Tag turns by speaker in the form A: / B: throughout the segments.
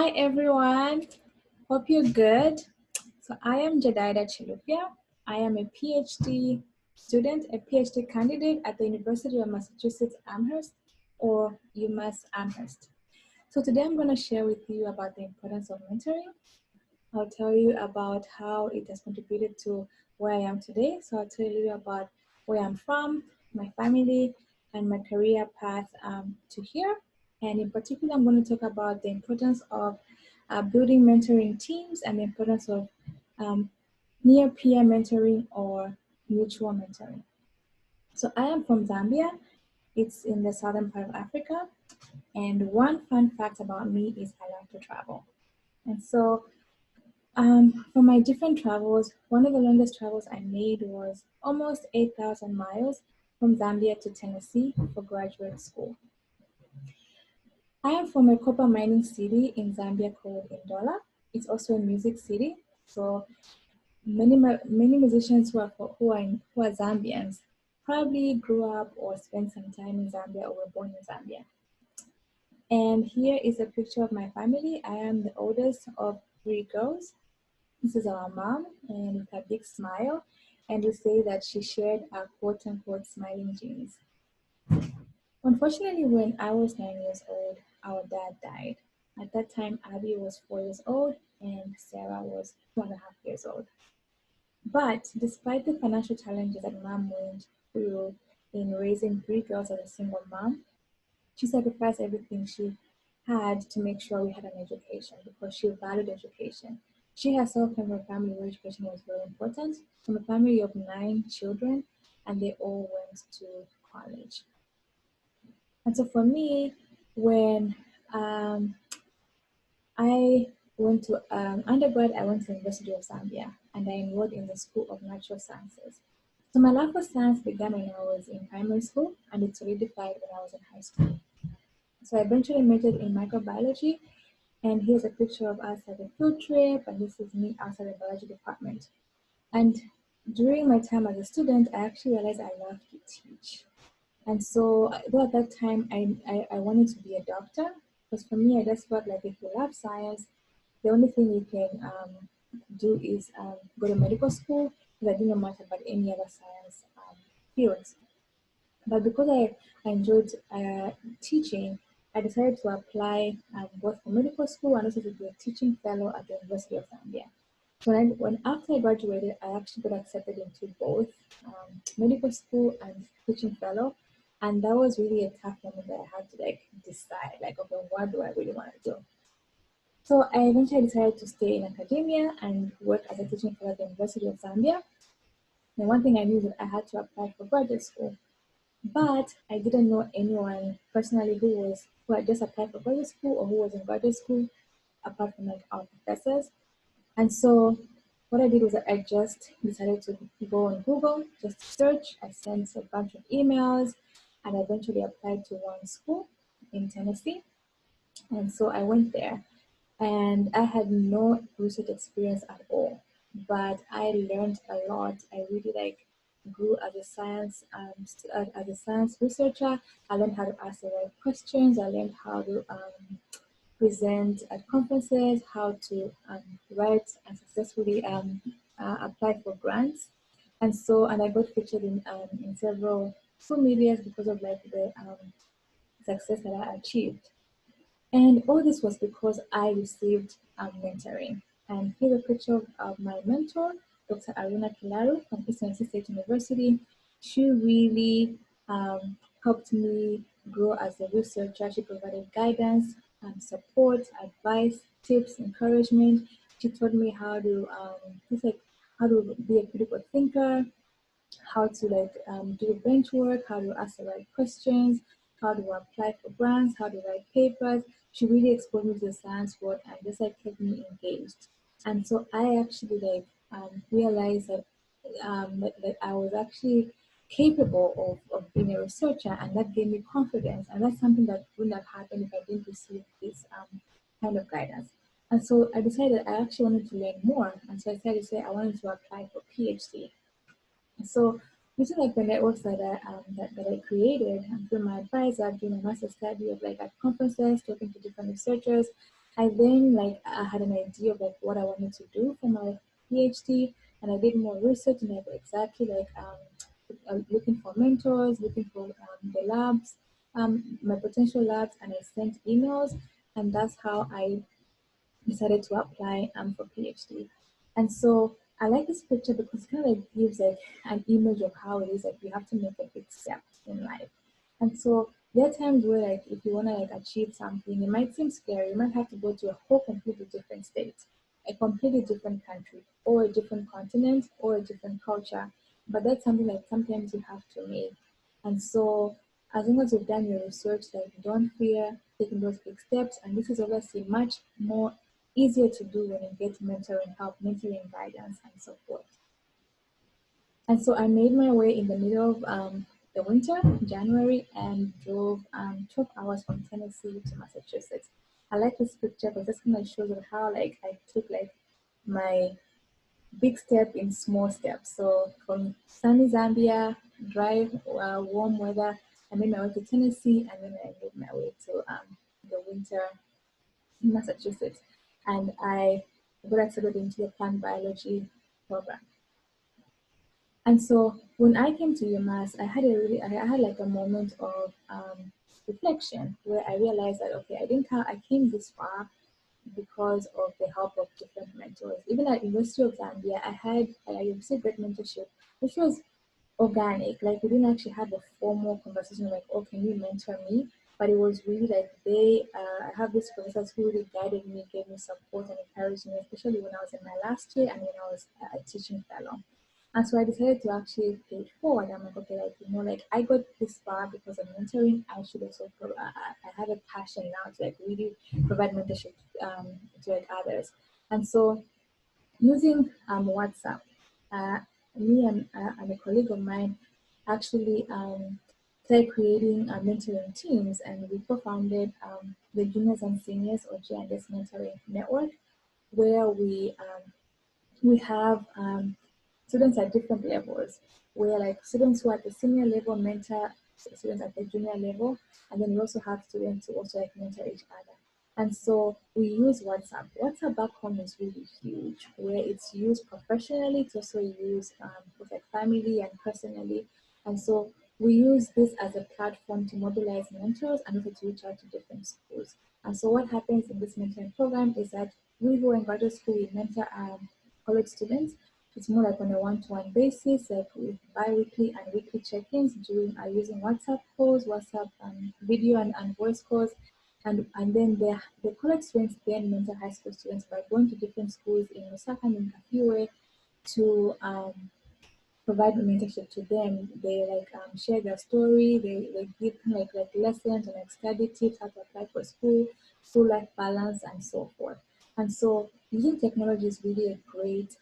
A: Hi everyone, hope you're good. So I am Jadaida Chilupia. I am a PhD student, a PhD candidate at the University of Massachusetts Amherst or UMass Amherst. So today I'm going to share with you about the importance of mentoring. I'll tell you about how it has contributed to where I am today. So I'll tell you about where I'm from, my family, and my career path to here. And in particular, I'm going to talk about the importance of building mentoring teams and the importance of near peer mentoring or mutual mentoring. So I am from Zambia. It's in the southern part of Africa. And one fun fact about me is I like to travel. And so for my different travels, one of the longest travels I made was almost 8,000 miles from Zambia to Tennessee for graduate school. I am from a copper mining city in Zambia called Ndola. It's also a music city. So many musicians who are Zambians probably grew up or spent some time in Zambia or were born in Zambia. And here is a picture of my family. I am the oldest of 3 girls. This is our mom, and with her big smile, and we say that she shared our quote-unquote smiling genes. Unfortunately, when I was 9 years old, our dad died. At that time, Abby was 4 years old, and Sarah was 2.5 years old. But despite the financial challenges that mom went through in raising 3 girls as a single mom, she sacrificed everything she had to make sure we had an education because she valued education. She herself came from a family where education was very important, from a family of 9 children, and they all went to college. And so for me, when I went to undergrad, I went to the University of Zambia, and I enrolled in the School of Natural Sciences. So my love for science began when I was in primary school, and it solidified when I was in high school. So I eventually majored in microbiology, and here's a picture of us at a field trip, and this is me outside the biology department. And during my time as a student, I actually realized I love to teach. And so, though at that time I wanted to be a doctor, because for me, I just felt like if you love science, the only thing you can do is go to medical school, because I didn't know much about any other science fields. But because I enjoyed teaching, I decided to apply both for medical school and also to be a teaching fellow at the University of Zambia. So when after I graduated, I actually got accepted into both medical school and teaching fellow, and that was really a tough moment that I had to decide, okay, what do I really want to do? So I eventually decided to stay in academia and work as a teaching fellow at the University of Zambia. And one thing I knew that I had to apply for graduate school. But I didn't know anyone personally who had just applied for graduate school or who was in graduate school, apart from our professors. And so what I did was I just decided to go on Google, just search. I sent a bunch of emails, and I eventually applied to one school in Tennessee. And so I went there, and I had no research experience at all, but I learned a lot. I really grew as a science researcher. I learned how to ask the right questions. I learned how to present at conferences, how to write and successfully apply for grants. And I got featured in several school medias because of the success that I achieved. And all this was because I received mentoring. And here's a picture of my mentor, Dr. Aruna Kilaru from Eastern State University. She really helped me grow as a researcher. She provided guidance, support, advice, tips, encouragement. She taught me how to how to be a critical thinker, how to do bench work, how to ask the right questions, how to apply for grants, how to write papers. She really exposed me to the science world and just kept me engaged. And so I actually realized that I was actually capable of being a researcher, and that gave me confidence. And that's something that wouldn't have happened if I didn't receive this kind of guidance. And so I decided I actually wanted to learn more. And so I decided to say I wanted to apply for PhD. So using the networks that I created, and through my advisor, doing a master study of at conferences, talking to different researchers, I then I had an idea of like what I wanted to do for my PhD, and I did more research and I exactly looking for mentors, looking for the labs, my potential labs, and I sent emails, and that's how I decided to apply for PhD. And so I like this picture because it kind of like gives like an image of how it is like you have to make a big step in life. And so there are times where like if you want to like achieve something, it might seem scary. You might have to go to a whole completely different state, a completely different country, or a different continent, or a different culture. But that's something like sometimes you have to make. And so as long as you've done your research, like don't fear taking those big steps. And this is obviously much more easier to do when you get mentoring help, mentoring guidance, and support. And so I made my way in the middle of the winter, January, and drove 12 hours from Tennessee to Massachusetts. I like this picture because this kind of shows you how like I took like my big step in small steps. So from sunny Zambia, dry, warm weather, I made my way to Tennessee, and then I made my way to the winter in Massachusetts, and I got accepted into the plant biology program. And so when I came to UMass, I had like a moment of reflection where I realized that okay, I came this far because of the help of different mentors. Even at University of Zambia, I received great mentorship, which was organic. Like we didn't actually have a formal conversation like, oh, can you mentor me? But it was really like I have these professors who really guided me, gave me support and encouraged me, especially when I was in my last year and when I was a teaching fellow. And so I decided to actually pay it forward. I'm like, okay, like I got this far because of mentoring. I should also, I have a passion now to like really provide mentorship to like others. And so using WhatsApp, uh, me and a colleague of mine actually started creating mentoring teams, and we co-founded the Juniors and Seniors or J&S Mentoring Network, where we have students at different levels, where like students who are at the senior level mentor students at the junior level, and then we also have students who also like mentor each other. And so we use WhatsApp. WhatsApp back home is really huge, where it's used professionally, it's also used with like family and personally. And so we use this as a platform to mobilize mentors and also to reach out to different schools. And so what happens in this mentoring program is that we who are in graduate school, we mentor college students. It's more like on a one-to-one basis, like with bi-weekly and weekly check-ins during using WhatsApp calls, WhatsApp video and voice calls. And then the college students then mentor high school students by going to different schools in Osaka and in Kafiwe to provide mentorship to them. They share their story. They give like lessons and like study tips, how to apply for school life balance, and so forth. And so using technology is really a great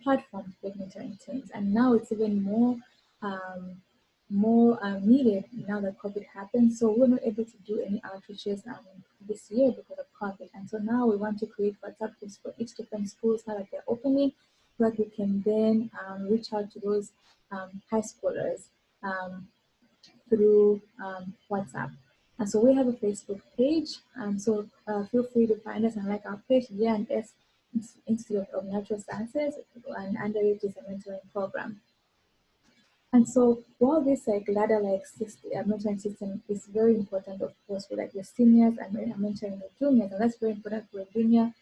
A: platform to get mentoring teams. And now it's even um, more needed now that COVID happened. So we were not able to do any outreaches this year because of COVID. And so now we want to create WhatsApp groups for each different schools now that they're opening, so that we can then reach out to those high schoolers through WhatsApp. And so we have a Facebook page. So feel free to find us and like our page, J&S Institute of Natural Sciences, and under it is a mentoring program. And so while this like ladder like system, mentoring system is very important, of course, for like the seniors and mentoring the juniors, and that's very important for a junior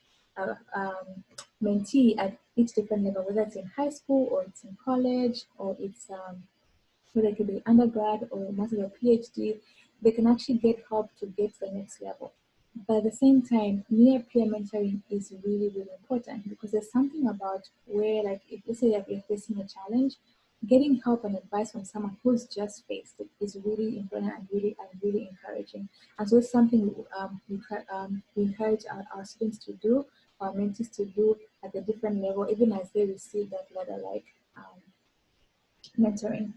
A: mentee at each different level, whether it's in high school or it's in college or it's whether it could be undergrad or master's or PhD, they can actually get help to get to the next level. But at the same time, near peer mentoring is really, really important because there's something about where, like, if you say that you're facing a challenge, getting help and advice from someone who's just faced it is really important and really encouraging. And so it's something we encourage our students to do, our mentees to do at a different level, even as they receive that letter like mentoring.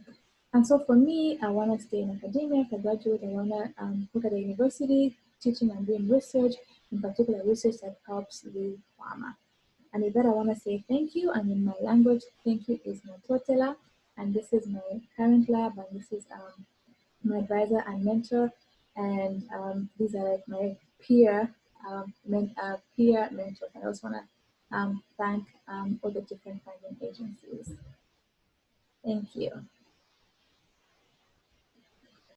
A: And so for me, I want to stay in academia. If I graduate, I want to work at a university, teaching and doing research, in particular research that helps with pharma. And with that, I want to say thank you. And in my language, thank you is Mototela. And this is my current lab, and this is my advisor and mentor. And these are like my peer peer mentors. I also want to thank all the different funding agencies. Thank you.